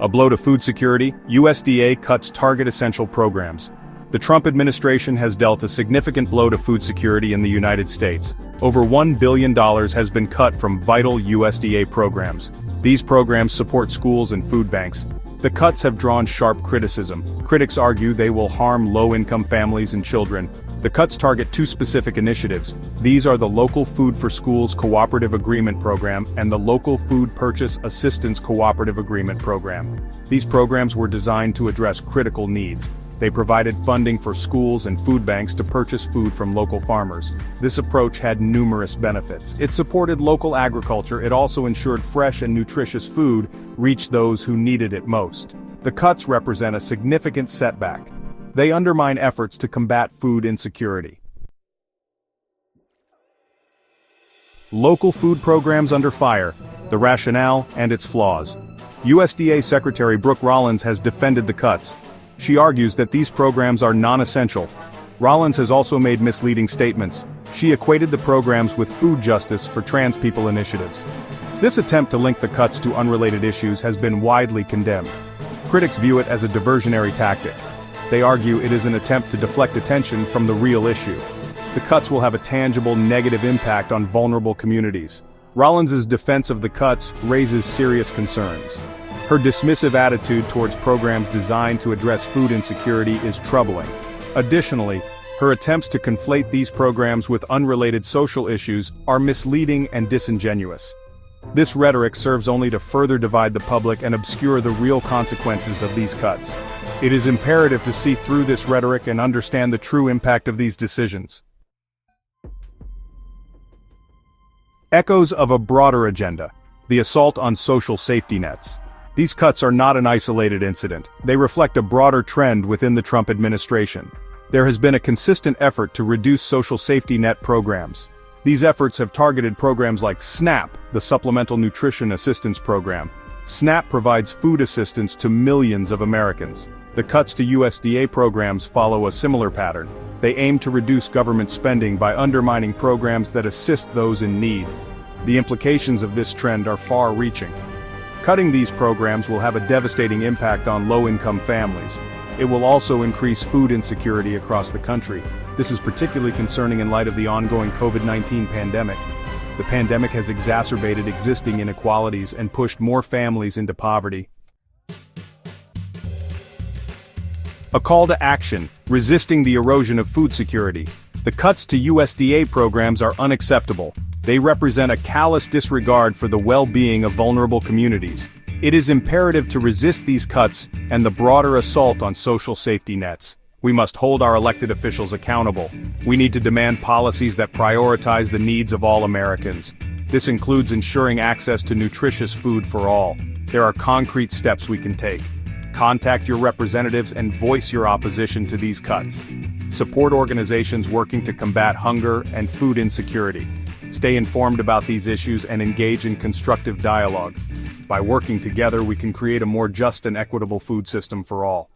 A blow to food security, USDA cuts target essential programs. The Trump administration has dealt a significant blow to food security in the United States. Over $1 billion has been cut from vital USDA programs. These programs support schools and food banks. The cuts have drawn sharp criticism. Critics argue they will harm low-income families and children. The cuts target two specific initiatives. These are the Local Food for Schools Cooperative Agreement Program and the Local Food Purchase Assistance Cooperative Agreement Program. These programs were designed to address critical needs. They provided funding for schools and food banks to purchase food from local farmers. This approach had numerous benefits. It supported local agriculture. It also ensured fresh and nutritious food reached those who needed it most. The cuts represent a significant setback. They undermine efforts to combat food insecurity. Local food programs under fire, the rationale and its flaws. USDA Secretary Brooke Rollins has defended the cuts. She argues that these programs are non-essential. Rollins has also made misleading statements. She equated the programs with food justice for trans people initiatives. This attempt to link the cuts to unrelated issues has been widely condemned. Critics view it as a diversionary tactic. They argue it is an attempt to deflect attention from the real issue. The cuts will have a tangible negative impact on vulnerable communities. Rollins's defense of the cuts raises serious concerns. Her dismissive attitude towards programs designed to address food insecurity is troubling. Additionally, her attempts to conflate these programs with unrelated social issues are misleading and disingenuous. This rhetoric serves only to further divide the public and obscure the real consequences of these cuts. It is imperative to see through this rhetoric and understand the true impact of these decisions. Echoes of a broader agenda: the assault on social safety nets. These cuts are not an isolated incident. They reflect a broader trend within the Trump administration. There has been a consistent effort to reduce social safety net programs. These efforts have targeted programs like SNAP, the Supplemental Nutrition Assistance Program. SNAP provides food assistance to millions of Americans. The cuts to USDA programs follow a similar pattern. They aim to reduce government spending by undermining programs that assist those in need. The implications of this trend are far-reaching. Cutting these programs will have a devastating impact on low-income families. It will also increase food insecurity across the country. This is particularly concerning in light of the ongoing COVID-19 pandemic. The pandemic has exacerbated existing inequalities and pushed more families into poverty. A call to action: resisting the erosion of food security. The cuts to USDA programs are unacceptable. They represent a callous disregard for the well-being of vulnerable communities. It is imperative to resist these cuts and the broader assault on social safety nets. We must hold our elected officials accountable. We need to demand policies that prioritize the needs of all Americans. This includes ensuring access to nutritious food for all. There are concrete steps we can take. Contact your representatives and voice your opposition to these cuts. Support organizations working to combat hunger and food insecurity. Stay informed about these issues and engage in constructive dialogue. By working together, we can create a more just and equitable food system for all.